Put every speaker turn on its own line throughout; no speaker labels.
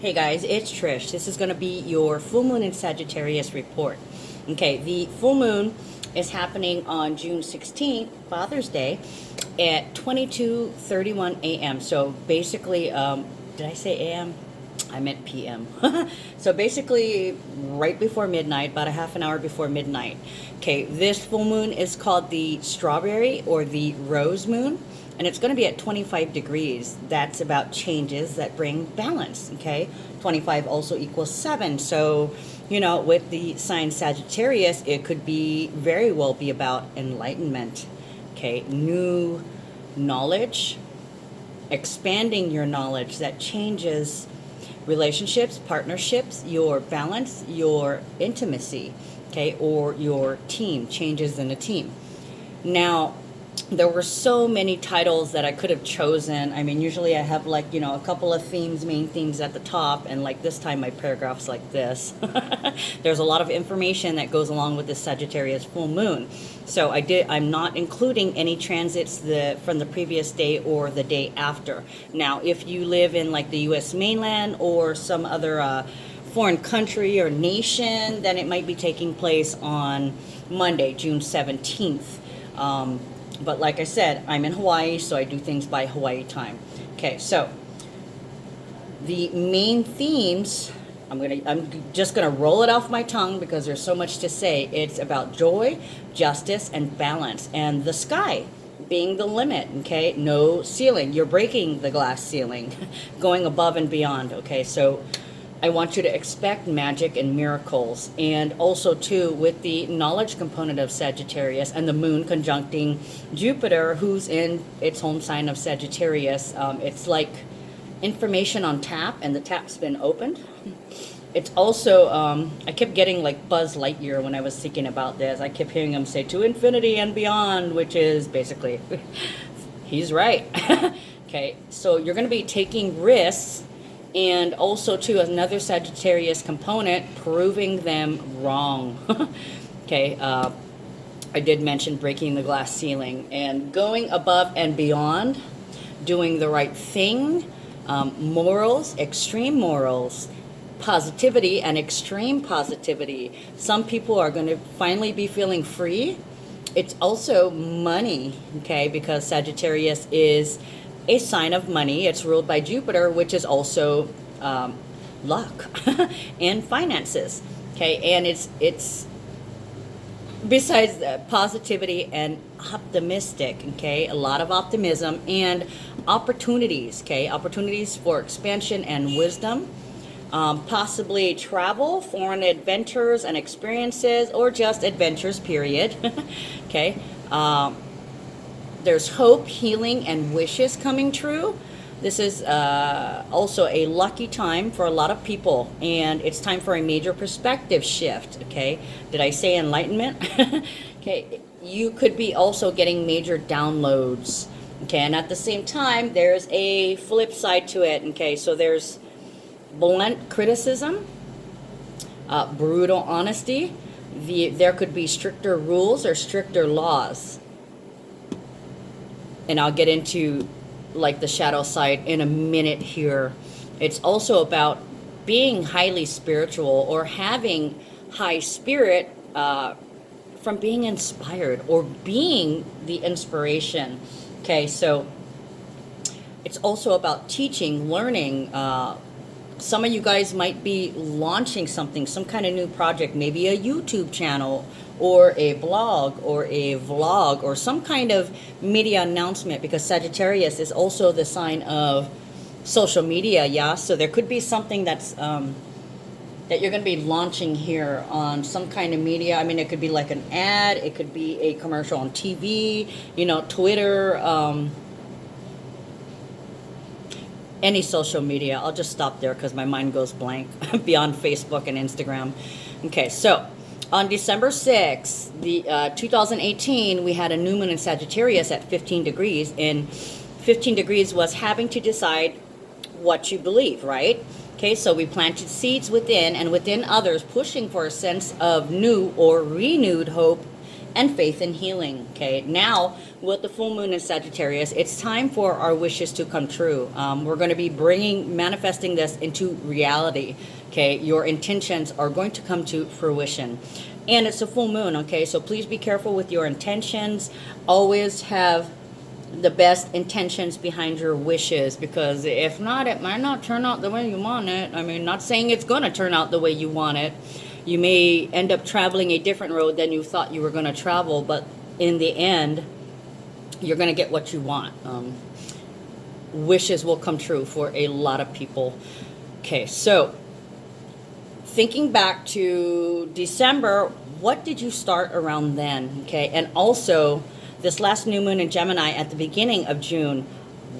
Hey guys, it's Trish. This is going to be your full moon in Sagittarius report. Okay, the full moon is happening on June 16th, Father's Day, at 22:31 a.m. So basically, did I say a.m.? I meant p.m. So basically, right before midnight, about a half an hour before midnight. Okay, this full moon is called the strawberry or the rose moon, and it's going to be at 25 degrees. That's about changes that bring balance. Okay, 25 also equals 7. So, with the sign Sagittarius, it could be very well be about enlightenment. Okay, new knowledge, expanding your knowledge that changes relationships, partnerships, your balance, your intimacy, okay, or your team, changes in a team. Now, there were so many titles that I could have chosen. I mean, usually I have a couple of main themes at the top, and like this time my paragraph's like this. There's a lot of information that goes along with this Sagittarius full moon. So I'm not including any transits from the previous day or the day after. Now, if you live in like the US mainland or some other foreign country or nation, then it might be taking place on Monday, June 17th. But like I said, I'm in Hawaii, so I do things by Hawaii time. Okay, so the main themes, I'm just gonna roll it off my tongue because there's so much to say. It's about joy, justice, and balance, and the sky being the limit. Okay, no ceiling. You're breaking the glass ceiling, going above and beyond. Okay, so I want you to expect magic and miracles. And also, too, with the knowledge component of Sagittarius and the moon conjuncting Jupiter, who's in its home sign of Sagittarius, it's like information on tap, and the tap's been opened. It's also, I kept getting like Buzz Lightyear when I was thinking about this. I kept hearing him say, to infinity and beyond, which is basically, he's right. Okay, so you're going to be taking risks, and also, too, another Sagittarius component, proving them wrong. Okay, I did mention breaking the glass ceiling and going above and beyond, doing the right thing, morals, extreme morals, positivity and extreme positivity. Some people are going to finally be feeling free. It's also money, okay, because Sagittarius is a sign of money. It's ruled by Jupiter, which is also luck and finances. Okay, and it's besides positivity and optimistic. Okay, a lot of optimism and opportunities. Okay, opportunities for expansion and wisdom. Possibly travel, foreign adventures and experiences, or just adventures, period. Okay. There's hope, healing, and wishes coming true. This is also a lucky time for a lot of people, and it's time for a major perspective shift. Okay, did I say enlightenment? Okay, you could be also getting major downloads. Okay, and at the same time, there's a flip side to it. Okay, so there's blunt criticism, brutal honesty. There could be stricter rules or stricter laws. And I'll get into like the shadow side in a minute here. It's also about being highly spiritual or having high spirit from being inspired or being the inspiration. Okay, so it's also about teaching, learning. Some of you guys might be launching something, some kind of new project, maybe a YouTube channel or a blog or a vlog or some kind of media announcement, because Sagittarius is also the sign of social media. Yeah, so there could be something that's that you're going to be launching here on some kind of media. I mean, it could be like an ad, it could be a commercial on TV, Twitter, any social media. I'll just stop there because my mind goes blank beyond Facebook and Instagram. Okay, so on December 6th, 2018, we had a new moon in Sagittarius at 15 degrees, and 15 degrees was having to decide what you believe, right? Okay, so we planted seeds within and within others, pushing for a sense of new or renewed hope and faith in healing. Okay, now with the full moon in Sagittarius, it's time for our wishes to come true. We're going to be manifesting this into reality. Okay, your intentions are going to come to fruition. And it's a full moon, okay? So please be careful with your intentions. Always have the best intentions behind your wishes, because if not, it might not turn out the way you want it. I mean, not saying it's going to turn out the way you want it. You may end up traveling a different road than you thought you were going to travel, but in the end, you're going to get what you want. Wishes will come true for a lot of people. Okay, so thinking back to December, what did you start around then? Okay, and also this last new moon in Gemini at the beginning of June,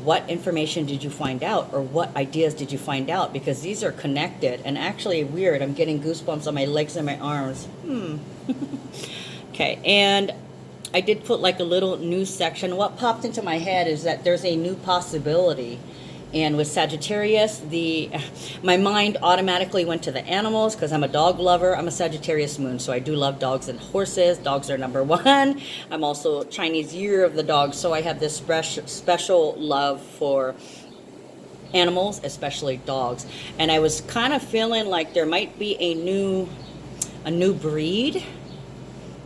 what information did you find out, or what ideas did you find out? Because these are connected, and actually weird, I'm getting goosebumps on my legs and my arms. Okay, and I did put like a little news section. What popped into my head is that there's a new possibility. And with Sagittarius, my mind automatically went to the animals, because I'm a dog lover. I'm a Sagittarius moon, so I do love dogs and horses. Dogs are number one. I'm also Chinese Year of the Dog, so I have this special love for animals, especially dogs. And I was kind of feeling like there might be a new breed,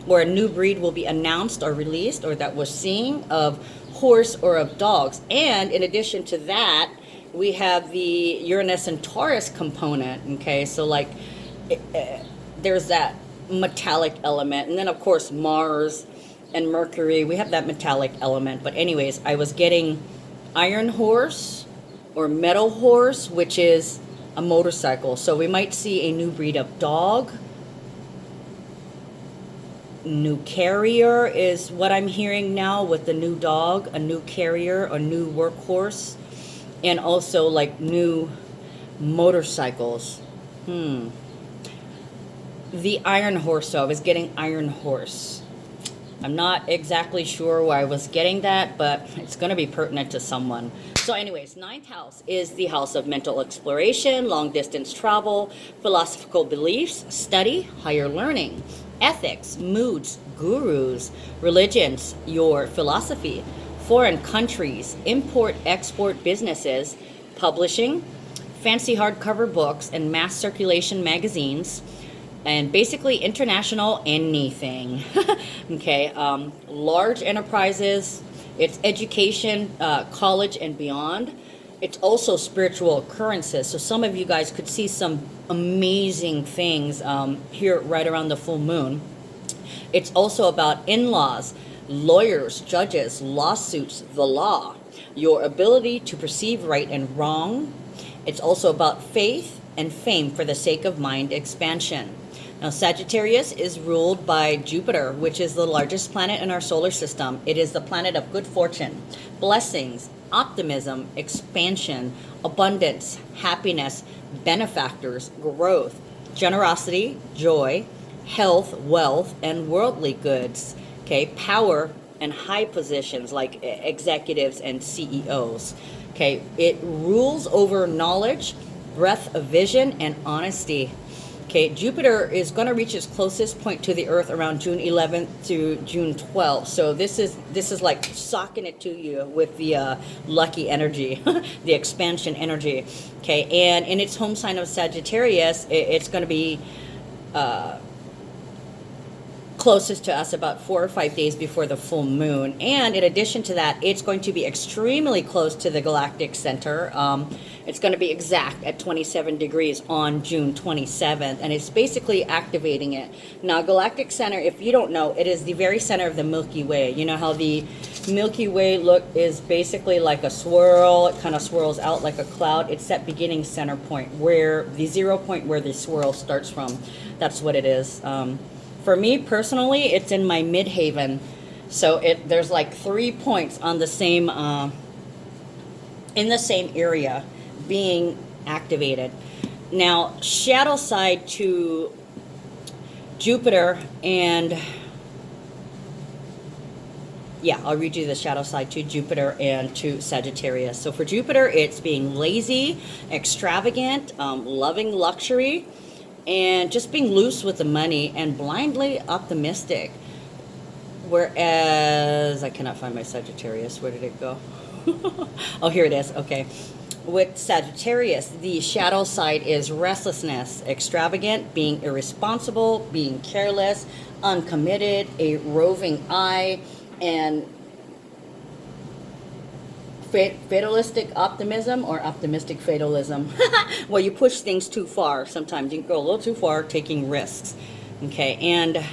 or a new breed will be announced or released, or that we're seeing, of horse or of dogs. And in addition to that, we have the Uranus and Taurus component. Okay, so like there's that metallic element, and then of course Mars and Mercury, we have that metallic element. But anyways, I was getting iron horse or metal horse, which is a motorcycle. So we might see a new breed of dog. New carrier is what I'm hearing now with the new dog, a new carrier, a new workhorse, and also like new motorcycles. The iron horse, so I was getting iron horse. I'm not exactly sure why I was getting that, but it's going to be pertinent to someone. So anyways, ninth house is the house of mental exploration, long distance travel, philosophical beliefs, study, higher learning, ethics, moods, gurus, religions, your philosophy, foreign countries, import-export businesses, publishing, fancy hardcover books, and mass circulation magazines, and basically international anything. Okay, large enterprises, it's education, college and beyond. It's also spiritual occurrences. So some of you guys could see some amazing things here right around the full moon. It's also about in-laws, lawyers, judges, lawsuits, the law, your ability to perceive right and wrong. It's also about faith and fame for the sake of mind expansion. Now, Sagittarius is ruled by Jupiter, which is the largest planet in our solar system. It is the planet of good fortune, blessings, optimism, expansion, abundance, happiness, benefactors, growth, generosity, joy, health, wealth, and worldly goods. Okay, power and high positions like executives and CEOs. Okay, it rules over knowledge, breadth of vision, and honesty. Okay, Jupiter is going to reach its closest point to the Earth around June 11th to June 12th. So this is like socking it to you with the lucky energy, the expansion energy. Okay, and in its home sign of Sagittarius, it's going to be closest to us about 4 or 5 days before the full moon. And in addition to that, it's going to be extremely close to the galactic center. It's going to be exact at 27 degrees on June 27th, and it's basically activating it. Now, galactic center, if you don't know, it is the very center of the Milky Way. You know how the Milky Way look is basically like a swirl. It kind of swirls out like a cloud. It's that beginning center point, where the 0 point where the swirl starts from. That's what it is. For me personally, it's in my midhaven. So there's like 3 points on the same in the same area being activated. Now, shadow side to Jupiter, and yeah, I'll read you the shadow side to Jupiter and to Sagittarius. So for Jupiter, it's being lazy, extravagant, loving luxury, and just being loose with the money and blindly optimistic. Whereas I cannot find my Sagittarius. Where did it go? Oh, here it is. Okay. With Sagittarius, the shadow side is restlessness, extravagant, being irresponsible, being careless, uncommitted, a roving eye, and fatalistic optimism or optimistic fatalism. Well, you push things too far sometimes. You can go a little too far taking risks. Okay, and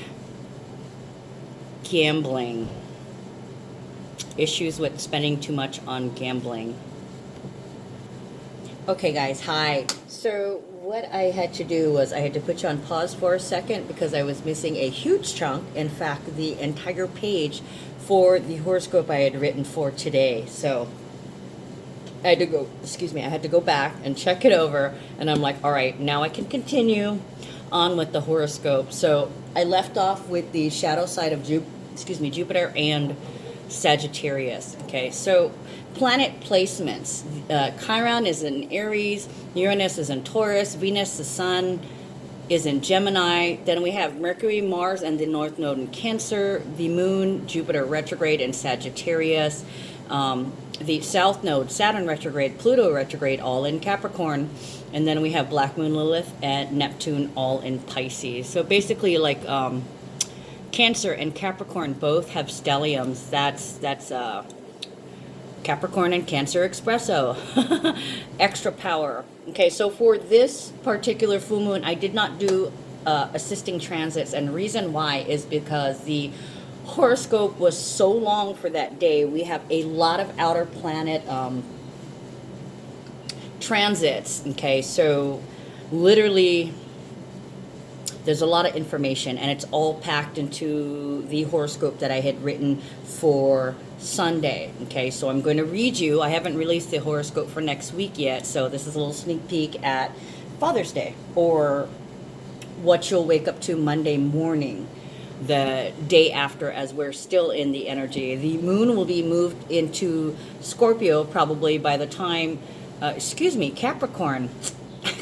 gambling. Issues with spending too much on gambling. Okay, guys, hi. So what I had to do was I had to put you on pause for a second because I was missing a huge chunk. In fact, the entire page for the horoscope I had written for today. So I had to go, I had to go back and check it over. And I'm like, all right, now I can continue on with the horoscope. So I left off with the shadow side of Jupiter and Sagittarius. Okay, so planet placements. Chiron is in Aries, Uranus is in Taurus, Venus, the Sun, is in Gemini. Then we have Mercury, Mars, and the North Node in Cancer, the Moon, Jupiter retrograde in Sagittarius, the South Node, Saturn retrograde, Pluto retrograde, all in Capricorn, and then we have Black Moon Lilith and Neptune all in Pisces. So basically, like Cancer and Capricorn both have stelliums. That's Capricorn and Cancer espresso. Extra power. Okay, so for this particular full moon, I did not do assisting transits, and reason why is because the horoscope was so long for that day. We have a lot of outer planet transits. Okay, so literally there's a lot of information, and it's all packed into the horoscope that I had written for Sunday. Okay, so I'm going to read you. I haven't released the horoscope for next week yet, so this is a little sneak peek at Father's Day, or what you'll wake up to Monday morning, the day after, as we're still in the energy. The moon will be moved into Scorpio probably by the time, Capricorn.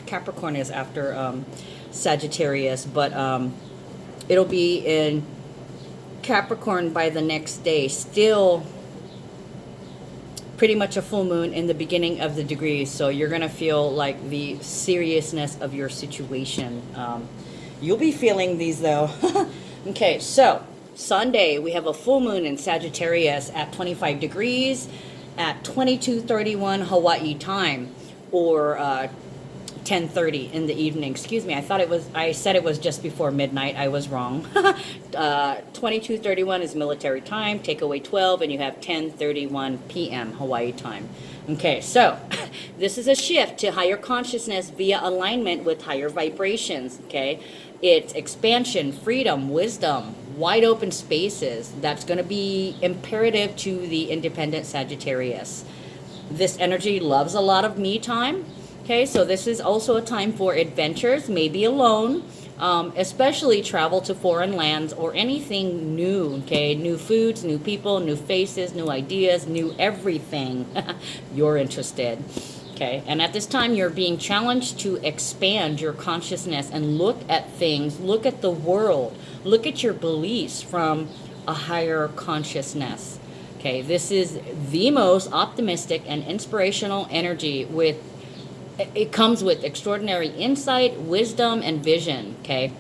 Capricorn is after Sagittarius, but it'll be in Capricorn by the next day. Still pretty much a full moon in the beginning of the degrees, so you're gonna feel like the seriousness of your situation. You'll be feeling these though. Okay, so Sunday we have a full moon in Sagittarius at 25 degrees at 22:31 Hawaii time, or 10:30 in the evening. Excuse me, I said it was just before midnight. I was wrong. 22:31 is military time. Take away 12 and you have 10:31 p.m. Hawaii time. Okay, so this is a shift to higher consciousness via alignment with higher vibrations. Okay, it's expansion, freedom, wisdom, wide open spaces. That's going to be imperative to the independent Sagittarius. This energy loves a lot of me time. Okay, so this is also a time for adventures, maybe alone, especially travel to foreign lands or anything new. Okay, new foods, new people, new faces, new ideas, new everything. You're interested. Okay, and at this time you're being challenged to expand your consciousness and look at things, look at the world, look at your beliefs from a higher consciousness. Okay, this is the most optimistic and inspirational energy. It comes with extraordinary insight, wisdom, and vision. Okay,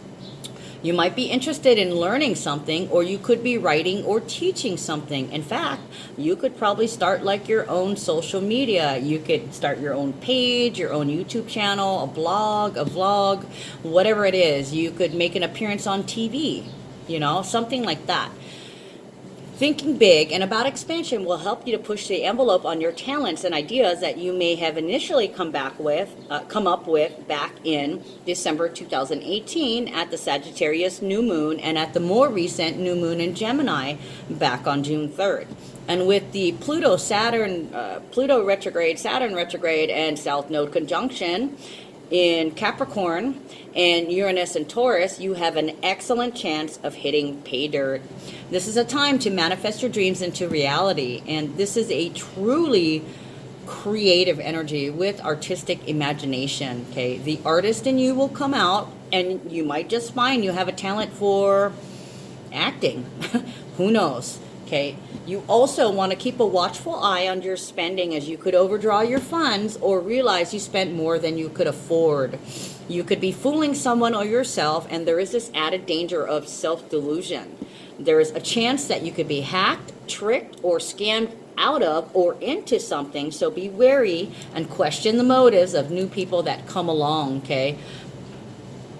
you might be interested in learning something, or you could be writing or teaching something. In fact, you could probably start like your own social media. You could start your own page, your own YouTube channel, a blog, a vlog, whatever it is. You could make an appearance on TV, something like that. Thinking big and about expansion will help you to push the envelope on your talents and ideas that you may have initially come up with back in December 2018 at the Sagittarius new moon, and at the more recent new moon in Gemini back on June 3rd. And with the Pluto retrograde, Saturn retrograde, and South Node conjunction in Capricorn and Uranus and Taurus, you have an excellent chance of hitting pay dirt. This is a time to manifest your dreams into reality, and this is a truly creative energy with artistic imagination. Okay, the artist in you will come out, and you might just find you have a talent for acting. Who knows? Okay. You also want to keep a watchful eye on your spending, as you could overdraw your funds or realize you spent more than you could afford. You could be fooling someone or yourself, and there is this added danger of self-delusion. There is a chance that you could be hacked, tricked, or scammed out of or into something, so be wary and question the motives of new people that come along, okay?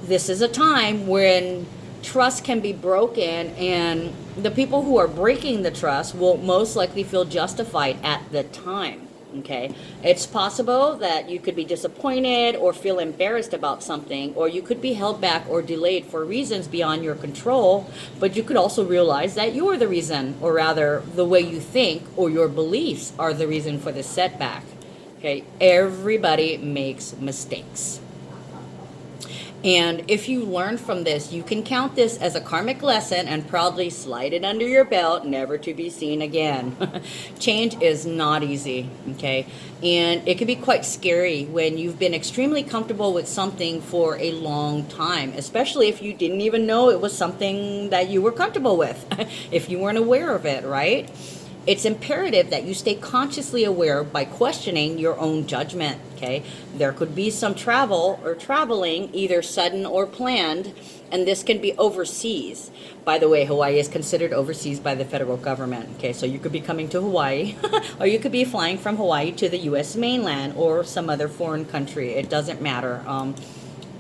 This is a time when trust can be broken, and the people who are breaking the trust will most likely feel justified at the time. Okay, it's possible that you could be disappointed or feel embarrassed about something, or you could be held back or delayed for reasons beyond your control, but you could also realize that you're the reason, or rather the way you think or your beliefs are the reason for the setback. Okay, everybody makes mistakes. And if you learn from this, you can count this as a karmic lesson and proudly slide it under your belt, never to be seen again. Change is not easy, okay? And it can be quite scary when you've been extremely comfortable with something for a long time, especially if you didn't even know it was something that you were comfortable with, if you weren't aware of it, right? It's imperative that you stay consciously aware by questioning your own judgment, okay? There could be some travel or traveling, either sudden or planned, and this can be overseas. By the way, Hawaii is considered overseas by the federal government, okay? So you could be coming to Hawaii, or you could be flying from Hawaii to the U.S. mainland or some other foreign country. It doesn't matter.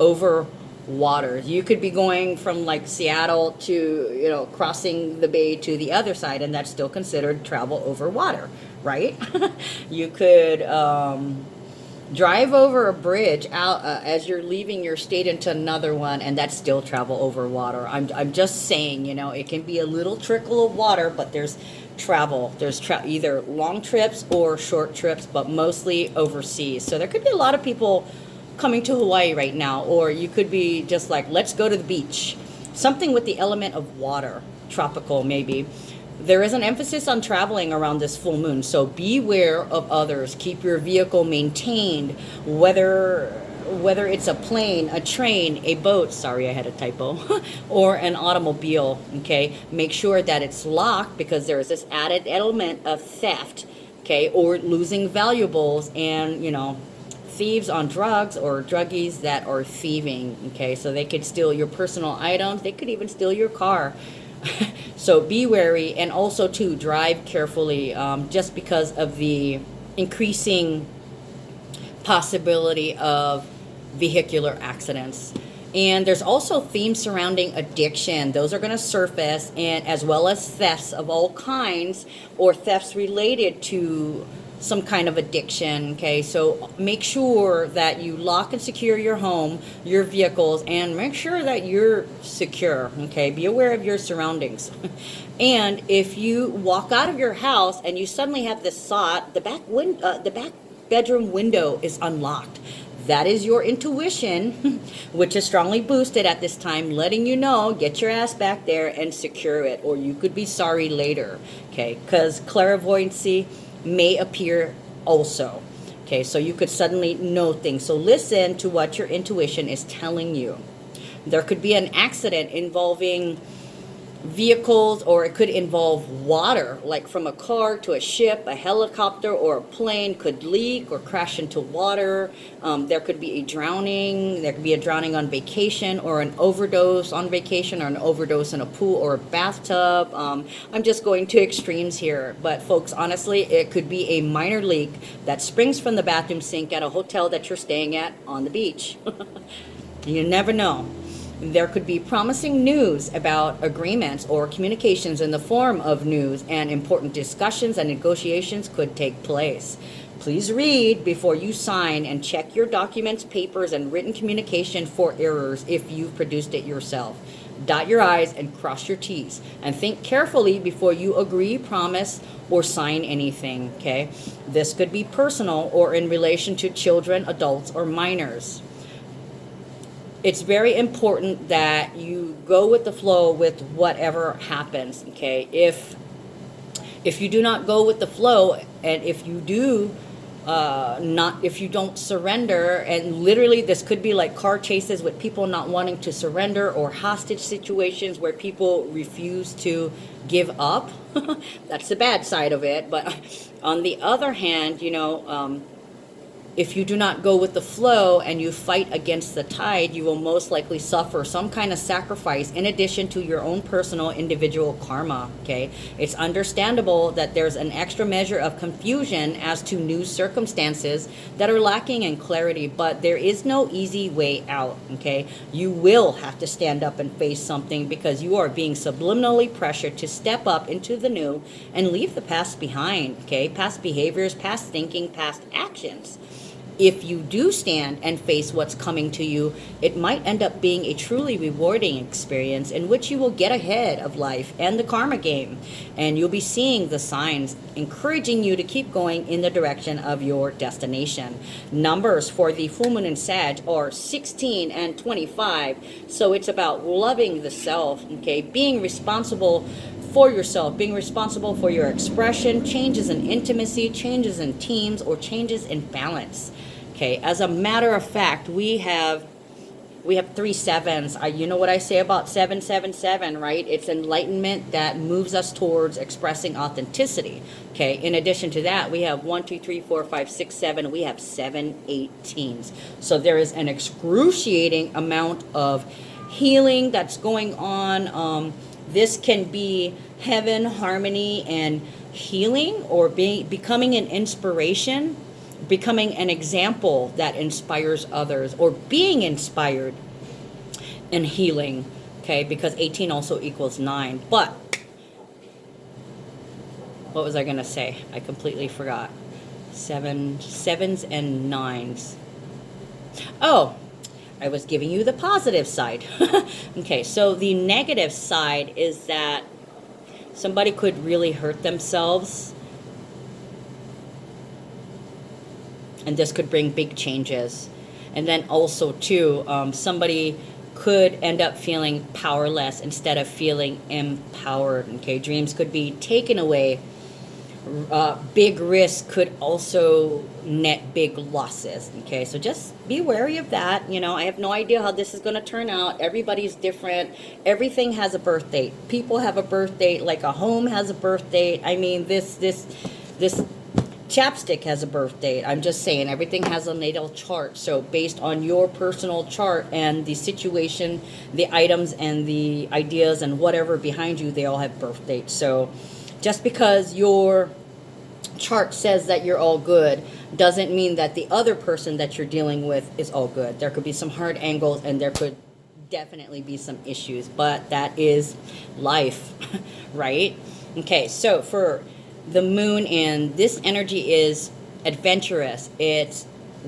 Over waters. You could be going from like Seattle to, crossing the bay to the other side, and that's still considered travel over water, right? You could drive over a bridge out as you're leaving your state into another one, and that's still travel over water. I'm just saying, it can be a little trickle of water, but there's travel. There's either long trips or short trips, but mostly overseas. So there could be a lot of people coming to Hawaii right now, or you could be just like, let's go to the beach. Something with the element of water, tropical maybe. There is an emphasis on traveling around this full moon, so beware of others. Keep your vehicle maintained, whether it's a plane, a train, a boat, sorry I had a typo, or an automobile, okay? Make sure that it's locked, because there is this added element of theft, okay, or losing valuables, and thieves on drugs or druggies that are thieving, okay? So they could steal your personal items. They could even steal your car. So be wary, and also to drive carefully, just because of the increasing possibility of vehicular accidents. And there's also themes surrounding addiction. Those are going to surface, and as well as thefts of all kinds, or thefts related to some kind of addiction, okay? So make sure that you lock and secure your home, your vehicles, and make sure that you're secure, okay? Be aware of your surroundings. And if you walk out of your house and you suddenly have this thought, the back bedroom window is unlocked. That is your intuition, which is strongly boosted at this time, letting you know, get your ass back there and secure it, or you could be sorry later, okay? Because clairvoyancy may appear also, okay? So you could suddenly know things. So listen to what your intuition is telling you. There could be an accident involving vehicles, or it could involve water, like from a car to a ship, a helicopter or a plane could leak or crash into water. There could be a drowning. There could be a drowning on vacation, or an overdose on vacation, or an overdose in a pool or a bathtub. I'm just going to extremes here, but folks, honestly, it could be a minor leak that springs from the bathroom sink at a hotel that you're staying at on the beach. You never know. There could be promising news about agreements or communications in the form of news, and important discussions and negotiations could take place. Please read before you sign, and check your documents, papers, and written communication for errors if you've produced it yourself. Dot your I's and cross your T's, and think carefully before you agree, promise, or sign anything, okay? This could be personal or in relation to children, adults, or minors. It's very important that you go with the flow with whatever happens, okay? If you do not go with the flow, and if you do not if you don't surrender. And literally this could be like car chases with people not wanting to surrender, or hostage situations where people refuse to give up. That's the bad side of it. But on the other hand, if you do not go with the flow and you fight against the tide, you will most likely suffer some kind of sacrifice in addition to your own personal individual karma. Okay, it's understandable that there's an extra measure of confusion as to new circumstances that are lacking in clarity, but there is no easy way out. Okay, you will have to stand up and face something, because you are being subliminally pressured to step up into the new and leave the past behind. Okay, past behaviors, past thinking, past actions. If you do stand and face what's coming to you, it might end up being a truly rewarding experience in which you will get ahead of life and the karma game. And you'll be seeing the signs encouraging you to keep going in the direction of your destination. Numbers for the full moon in Sag are 16 and 25. So it's about loving the self, okay? Being responsible for yourself, being responsible for your expression, changes in intimacy, changes in teams, or changes in balance. Okay, as a matter of fact, we have 3 sevens. You know what I say about 777, right? It's enlightenment that moves us towards expressing authenticity. Okay, in addition to that, we have 1, 2, 3, 4, 5, 6, 7. We have 7 18s. So there is an excruciating amount of healing that's going on. This can be heaven, harmony, and healing, or becoming an inspiration, becoming an example that inspires others, or being inspired and healing. Okay, because 18 also equals 9. But what was I going to say? I completely forgot. 7s and 9s. Oh, I was giving you the positive side. Okay, so the negative side is that somebody could really hurt themselves, and this could bring big changes. And then also too, somebody could end up feeling powerless instead of feeling empowered. Okay, dreams could be taken away. Big risk could also net big losses. Okay, so just be wary of that. I have no idea how this is going to turn out. Everybody's different. Everything has a birth date. People have a birth date, like a home has a birth date. I mean, this chapstick has a birth date. I'm just saying, everything has a natal chart. So based on your personal chart and the situation, the items and the ideas and whatever behind you, they all have birth dates. So just because your chart says that you're all good doesn't mean that the other person that you're dealing with is all good. There could be some hard angles, and there could definitely be some issues, but that is life. Right? Okay, so for the moon in, this energy is adventurous. It's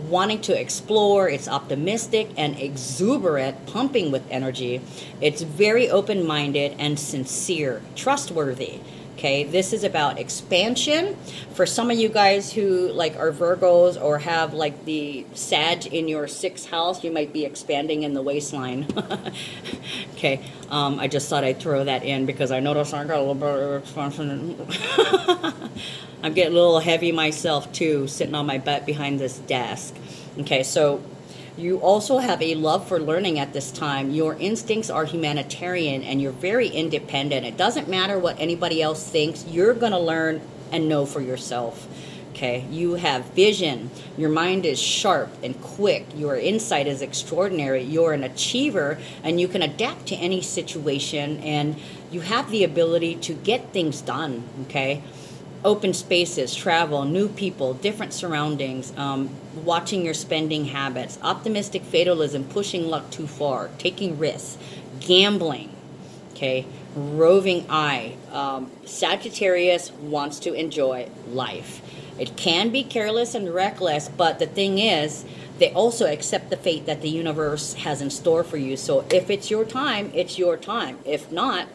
wanting to explore. It's optimistic and exuberant, pumping with energy. It's very open-minded and sincere, trustworthy. Okay, this is about expansion. For some of you guys who like are Virgos or have like the Sag in your 6th house, you might be expanding in the waistline. Okay, I just thought I'd throw that in because I noticed I got a little bit of expansion. I'm getting a little heavy myself too, sitting on my butt behind this desk. Okay, so you also have a love for learning at this time. Your instincts are humanitarian and you're very independent. It doesn't matter what anybody else thinks. You're going to learn and know for yourself. Okay, you have vision. Your mind is sharp and quick. Your insight is extraordinary. You're an achiever and you can adapt to any situation, and you have the ability to get things done. Okay, open spaces, travel, new people, different surroundings, watching your spending habits, optimistic fatalism, pushing luck too far, taking risks, gambling, okay, roving eye. Sagittarius wants to enjoy life. It can be careless and reckless, but the thing is, they also accept the fate that the universe has in store for you. So if it's your time, it's your time. If not,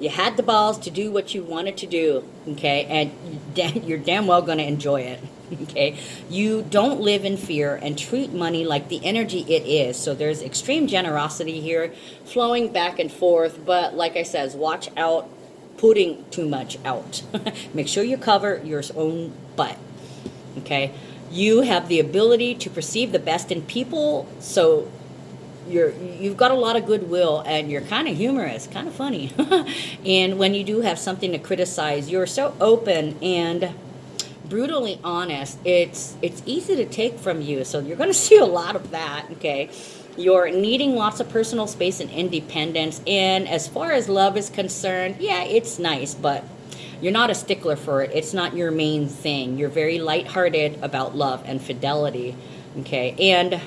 you had the balls to do what you wanted to do, okay? And you're damn well going to enjoy it, okay? You don't live in fear and treat money like the energy it is. So there's extreme generosity here, flowing back and forth. But like I said, watch out putting too much out. Make sure you cover your own butt, okay? You have the ability to perceive the best in people, so you've got a lot of goodwill, and you're kind of humorous, kind of funny. And when you do have something to criticize, you're so open and brutally honest. It's easy to take from you, so you're going to see a lot of that. Okay, you're needing lots of personal space and independence. And as far as love is concerned, yeah, it's nice, but you're not a stickler for it. It's not your main thing. You're very lighthearted about love and fidelity. Okay, and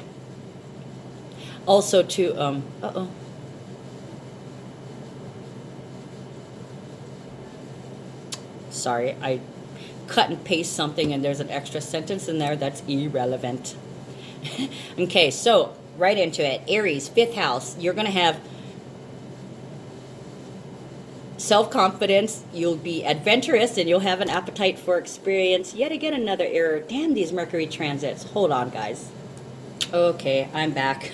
also to sorry, I cut and paste something and there's an extra sentence in there that's irrelevant. Okay, so right into it. Aries, 5th house. You're going to have self-confidence. You'll be adventurous and you'll have an appetite for experience. Yet again, another error. Damn these Mercury transits. Hold on, guys. Okay, I'm back.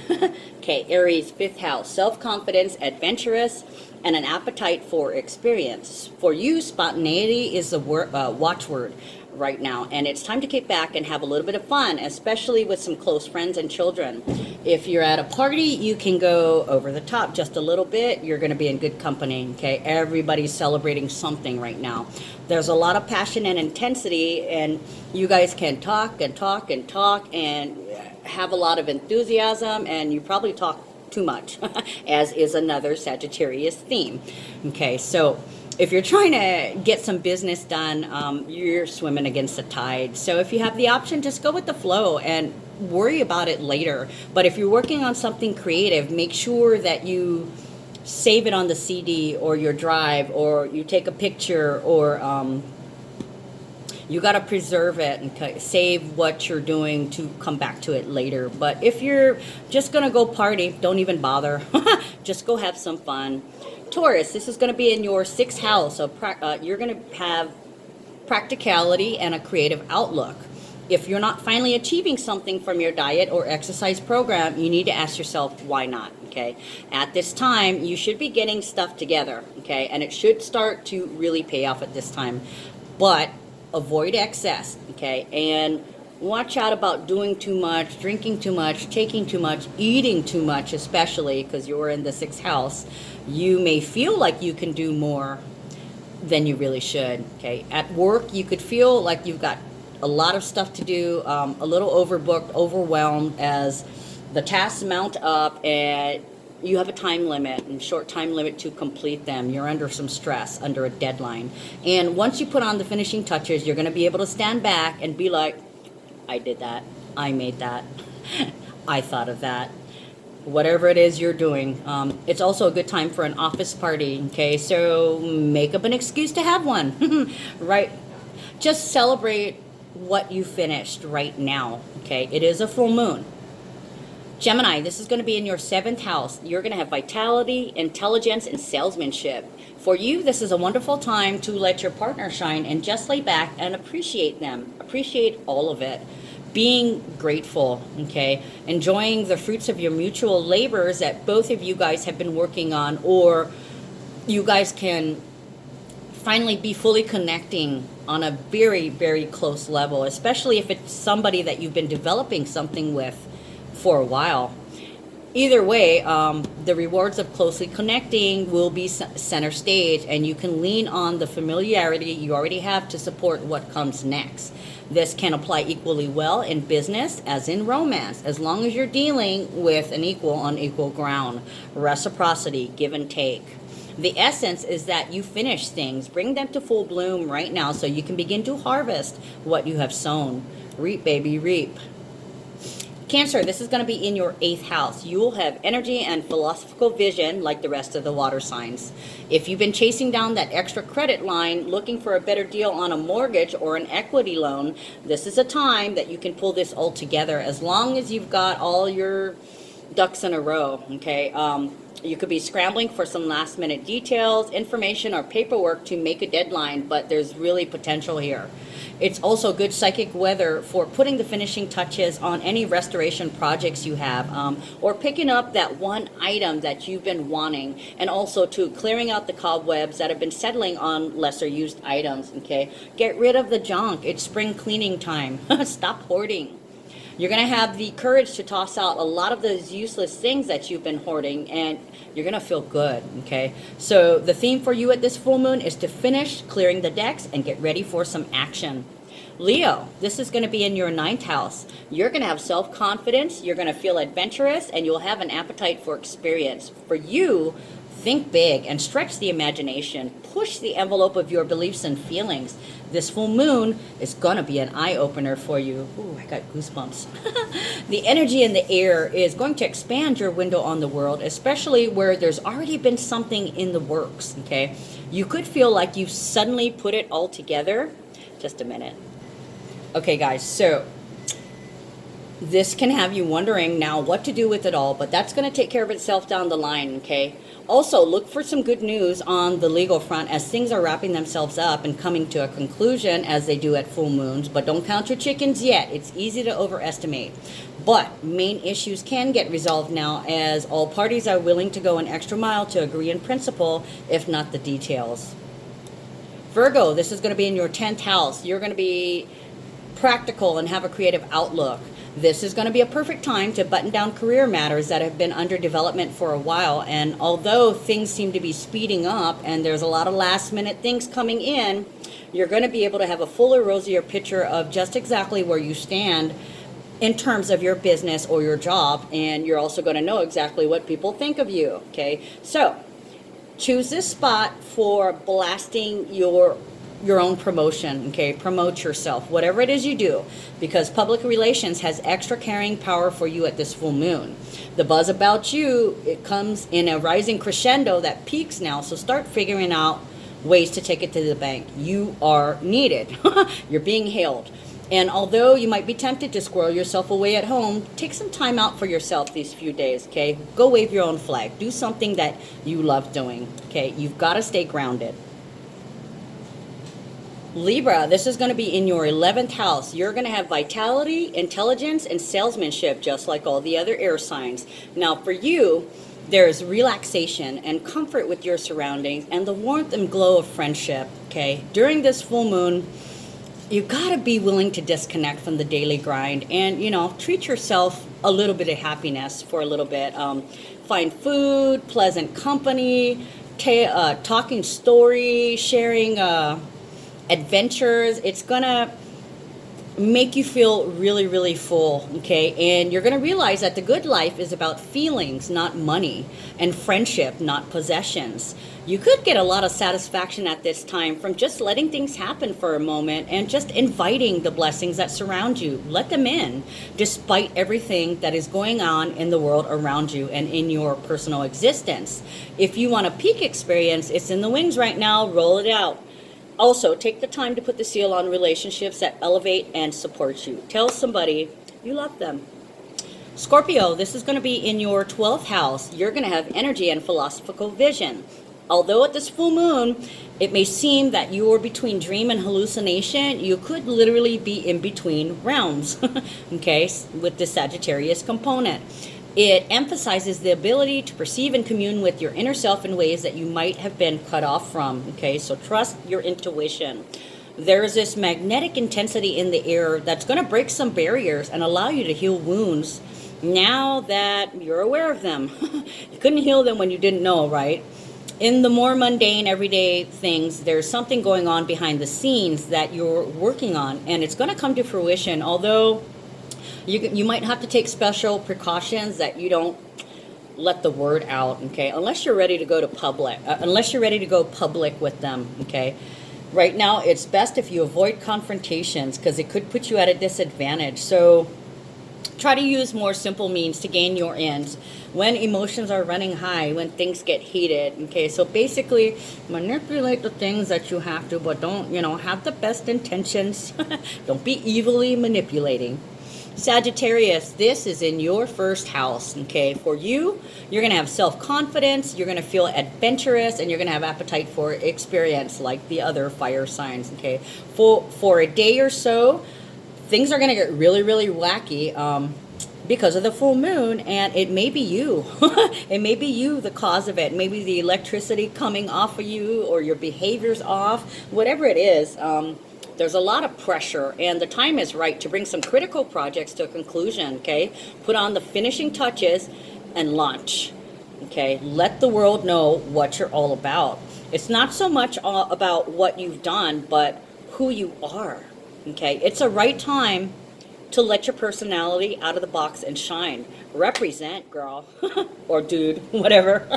Okay, Aries, 5th house. Self-confidence, adventurous, and an appetite for experience. For you, spontaneity is the watchword right now, and it's time to kick back and have a little bit of fun, especially with some close friends and children. If you're at a party, you can go over the top just a little bit. You're going to be in good company. Okay, everybody's celebrating something right now. There's a lot of passion and intensity, and you guys can talk and talk and talk and have a lot of enthusiasm, and you probably talk too much, as is another Sagittarius theme. Okay, so if you're trying to get some business done, you're swimming against the tide. So if you have the option, just go with the flow and worry about it later. But if you're working on something creative, make sure that you save it on the CD or your drive, or you take a picture, or you got to preserve it and save what you're doing to come back to it later. But if you're just going to go party, don't even bother. Just go have some fun. Taurus, this is going to be in your 6th house. So you're going to have practicality and a creative outlook. If you're not finally achieving something from your diet or exercise program, you need to ask yourself, why not? Okay. At this time, you should be getting stuff together. Okay. And it should start to really pay off at this time. But avoid excess. Okay. And watch out about doing too much, drinking too much, taking too much, eating too much, especially because you're in the 6th house. You may feel like you can do more than you really should. Okay. At work, you could feel like you've got a lot of stuff to do, a little overbooked, overwhelmed as the tasks mount up, and you have a time limit and short time limit to complete them. You're under some stress, under a deadline. And once you put on the finishing touches, you're going to be able to stand back and be like, I did that. I made that. I thought of that. Whatever it is you're doing. It's also a good time for an office party. Okay, so make up an excuse to have one. Right? Just celebrate what you finished right now. Okay, it is a full moon. Gemini, this is going to be in your 7th house. You're going to have vitality, intelligence, and salesmanship. For you, this is a wonderful time to let your partner shine and just lay back and appreciate them. Appreciate all of it. Being grateful, okay? Enjoying the fruits of your mutual labors that both of you guys have been working on, or you guys can finally be fully connecting on a very, very close level, especially if it's somebody that you've been developing something with for a while. Either way, the rewards of closely connecting will be center stage, and you can lean on the familiarity you already have to support what comes next. This can apply equally well in business as in romance, as long as you're dealing with an equal on equal ground. Reciprocity, give and take. The essence is that you finish things, bring them to full bloom right now so you can begin to harvest what you have sown. Reap, baby, reap. Cancer, this is going to be in your 8th house. You will have energy and philosophical vision like the rest of the water signs. If you've been chasing down that extra credit line, looking for a better deal on a mortgage or an equity loan, this is a time that you can pull this all together, as long as you've got all your ducks in a row, okay? You could be scrambling for some last minute details, information, or paperwork to make a deadline, but there's really potential here. It's also good psychic weather for putting the finishing touches on any restoration projects you have, or picking up that one item that you've been wanting, and also to clearing out the cobwebs that have been settling on lesser used items, okay? Get rid of the junk. It's spring cleaning time. Stop hoarding. You're going to have the courage to toss out a lot of those useless things that you've been hoarding, and you're going to feel good, okay? So the theme for you at this full moon is to finish clearing the decks and get ready for some action. Leo, this is going to be in your 9th house. You're going to have self-confidence, you're going to feel adventurous, and you'll have an appetite for experience. For you, think big and stretch the imagination. Push the envelope of your beliefs and feelings. This full moon is going to be an eye-opener for you. Ooh, I got goosebumps. The energy in the air is going to expand your window on the world, especially where there's already been something in the works, okay? You could feel like you've suddenly put it all together. Just a minute. Okay, guys, so this can have you wondering now what to do with it all, but that's going to take care of itself down the line, okay? Also, look for some good news on the legal front as things are wrapping themselves up and coming to a conclusion as they do at full moons, but don't count your chickens yet. It's easy to overestimate. But main issues can get resolved now as all parties are willing to go an extra mile to agree in principle, if not the details. Virgo, this is going to be in your 10th house. You're going to be practical and have a creative outlook. This is going to be a perfect time to button down career matters that have been under development for a while. And although things seem to be speeding up and there's a lot of last minute things coming in, you're going to be able to have a fuller, rosier picture of just exactly where you stand in terms of your business or your job. And you're also going to know exactly what people think of you. Okay, so choose this spot for blasting your own promotion, okay? Promote yourself, whatever it is you do, because public relations has extra carrying power for you at this full moon. The buzz about you, it comes in a rising crescendo that peaks now, so start figuring out ways to take it to the bank. You are needed. You're being hailed. And although you might be tempted to squirrel yourself away at home, take some time out for yourself these few days, okay? Go wave your own flag. Do something that you love doing, okay? You've got to stay grounded. Libra, this is going to be in your 11th house. You're going to have vitality, intelligence, and salesmanship, just like all the other air signs. Now, for you, there's relaxation and comfort with your surroundings and the warmth and glow of friendship, okay? During this full moon, you got to be willing to disconnect from the daily grind and, treat yourself a little bit of happiness for a little bit. Find food, pleasant company, talking story, sharing adventures. It's gonna make you feel really, really full, okay? And you're gonna realize that the good life is about feelings, not money, and friendship, not possessions. You could get a lot of satisfaction at this time from just letting things happen for a moment and just inviting the blessings that surround you. Let them in, despite everything that is going on in the world around you and in your personal existence. If you want a peak experience, it's in the wings right now. Roll it out. Also, take the time to put the seal on relationships that elevate and support you. Tell somebody you love them. Scorpio, this is going to be in your 12th house. You're going to have energy and philosophical vision. Although at this full moon, it may seem that you are between dream and hallucination, you could literally be in between realms, okay, with the Sagittarius component. It emphasizes the ability to perceive and commune with your inner self in ways that you might have been cut off from, okay? So trust your intuition. There is this magnetic intensity in the air that's going to break some barriers and allow you to heal wounds now that you're aware of them. You couldn't heal them when you didn't know, right? In the more mundane, everyday things, there's something going on behind the scenes that you're working on, and it's going to come to fruition, although you might have to take special precautions that you don't let the word out, okay? Unless you're ready to go public with them, okay? Right now, it's best if you avoid confrontations because it could put you at a disadvantage. So try to use more simple means to gain your ends when emotions are running high, when things get heated, okay? So basically, manipulate the things that you have to, but don't, have the best intentions. Don't be evilly manipulating. Sagittarius, this is in your first house, okay? For you, you're going to have self-confidence, you're going to feel adventurous, and you're going to have appetite for experience like the other fire signs, okay? For a day or so, things are going to get really, really wacky because of the full moon, and it may be you. It may be you the cause of it. Maybe the electricity coming off of you or your behavior's off, whatever it is. There's a lot of pressure, and the time is right to bring some critical projects to a conclusion, okay? Put on the finishing touches and launch, okay? Let the world know what you're all about. It's not so much about what you've done, but who you are, okay? It's a right time to let your personality out of the box and shine. Represent, girl, or dude, whatever.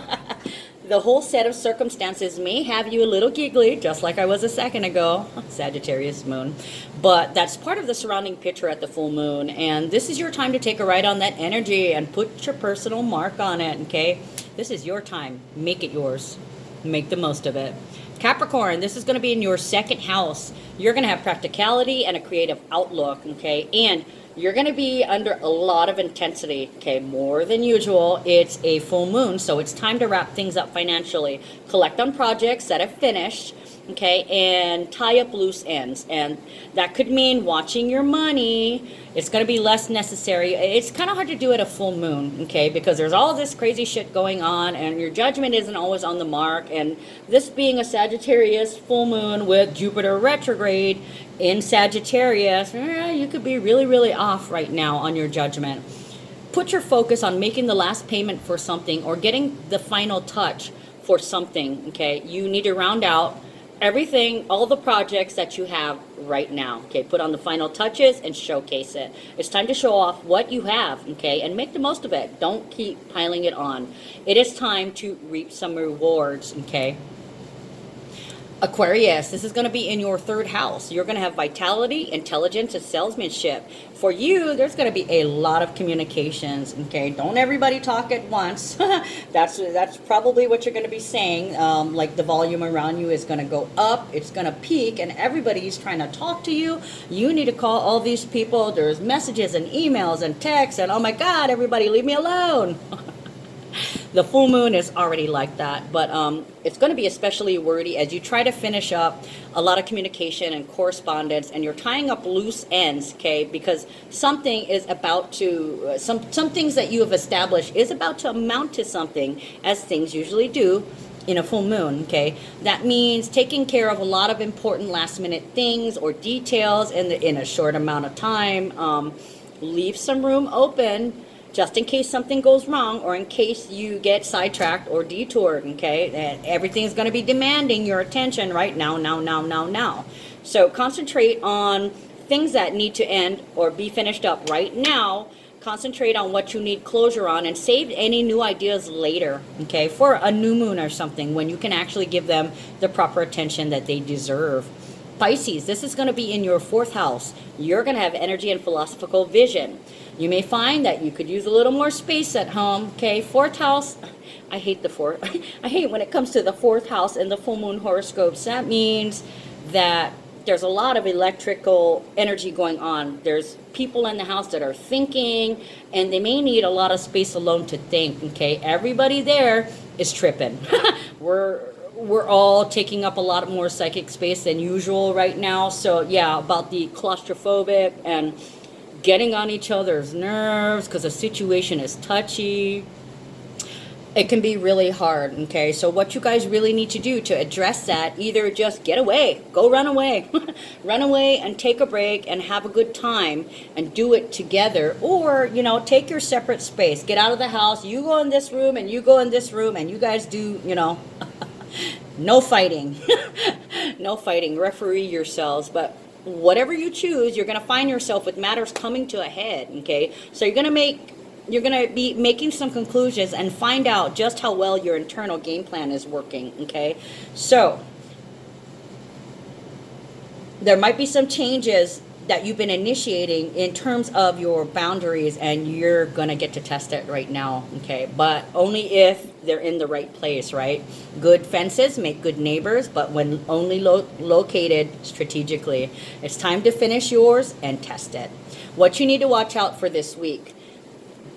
The whole set of circumstances may have you a little giggly, just like I was a second ago, Sagittarius moon. But that's part of the surrounding picture at the full moon. And this is your time to take a ride on that energy and put your personal mark on it, okay? This is your time. Make it yours. Make the most of it. Capricorn, this is going to be in your second house. You're going to have practicality and a creative outlook, okay? And you're going to be under a lot of intensity, okay, more than usual. It's a full moon, so it's time to wrap things up financially. Collect on projects that have finished, okay, and tie up loose ends. And that could mean watching your money. It's going to be less necessary. It's kind of hard to do at a full moon, okay, because there's all this crazy shit going on, and your judgment isn't always on the mark. And this being a Sagittarius full moon with Jupiter retrograde in Sagittarius, you could be really, really off right now on your judgment. Put your focus on making the last payment for something or getting the final touch for something, okay? You need to round out everything, all the projects that you have right now, okay? Put on the final touches and showcase it. It's time to show off what you have, okay? And make the most of it. Don't keep piling it on. It is time to reap some rewards, okay? Aquarius, this is going to be in your third house. You're going to have vitality, intelligence, and salesmanship. For you, there's going to be a lot of communications, okay? Don't everybody talk at once. That's probably what you're going to be saying. Like the volume around you is going to go up, it's going to peak, and everybody's trying to talk to you. You need to call all these people. There's messages and emails and texts, and oh my God, everybody leave me alone. The full moon is already like that, but it's going to be especially wordy as you try to finish up a lot of communication and correspondence, and you're tying up loose ends, okay? Because something is about to, some things that you have established is about to amount to something, as things usually do in a full moon, okay? That means taking care of a lot of important last minute things or details in a short amount of time. Leave some room open just in case something goes wrong or in case you get sidetracked or detoured, okay? And everything's going to be demanding your attention right now. So concentrate on things that need to end or be finished up right now. Concentrate on what you need closure on and save any new ideas later, okay? For a new moon or something when you can actually give them the proper attention that they deserve. Pisces, this is going to be in your fourth house. You're going to have energy and philosophical vision. You may find that you could use a little more space at home, okay? Fourth house, I hate the fourth. I hate when it comes to the fourth house and the full moon horoscopes. That means that there's a lot of electrical energy going on. There's people in the house that are thinking, and they may need a lot of space alone to think, okay? Everybody there is tripping. We're all taking up a lot more psychic space than usual right now. So yeah, about the claustrophobic and getting on each other's nerves because the situation is touchy. It can be really hard, okay? So what you guys really need to do to address that, either just get away, go run away. Run away and take a break and have a good time and do it together. Or, you know, take your separate space. Get out of the house. You go in this room and you go in this room and you guys do, you know, no fighting. No fighting. Referee yourselves. But whatever you choose, you're going to find yourself with matters coming to a head, okay? So you're going to be making some conclusions and find out just how well your internal game plan is working, okay? So there might be some changes that you've been initiating in terms of your boundaries, and you're going to get to test it right now, okay? But only if they're in the right place, right? Good fences make good neighbors, but when only located strategically. It's time to finish yours and test it. What you need to watch out for this week: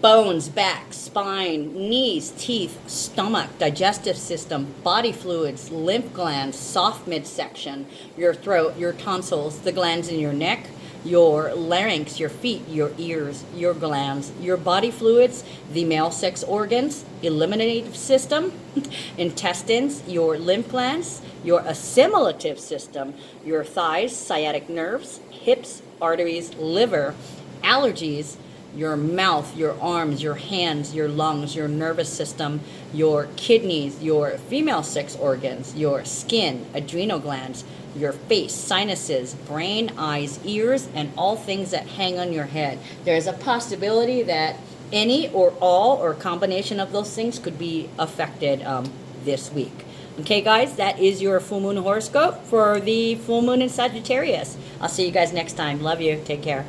bones, back, spine, knees, teeth, stomach, digestive system, body fluids, lymph glands, soft midsection, your throat, your tonsils, the glands in your neck, your larynx, your feet, your ears, your glands, your body fluids, the male sex organs, eliminative system, intestines, your lymph glands, your assimilative system, your thighs, sciatic nerves, hips, arteries, liver, allergies, your mouth, your arms, your hands, your lungs, your nervous system, your kidneys, your female sex organs, your skin, adrenal glands, your face, sinuses, brain, eyes, ears, and all things that hang on your head. There's a possibility that any or all or combination of those things could be affected this week. Okay, guys, that is your full moon horoscope for the full moon in Sagittarius. I'll see you guys next time. Love you. Take care.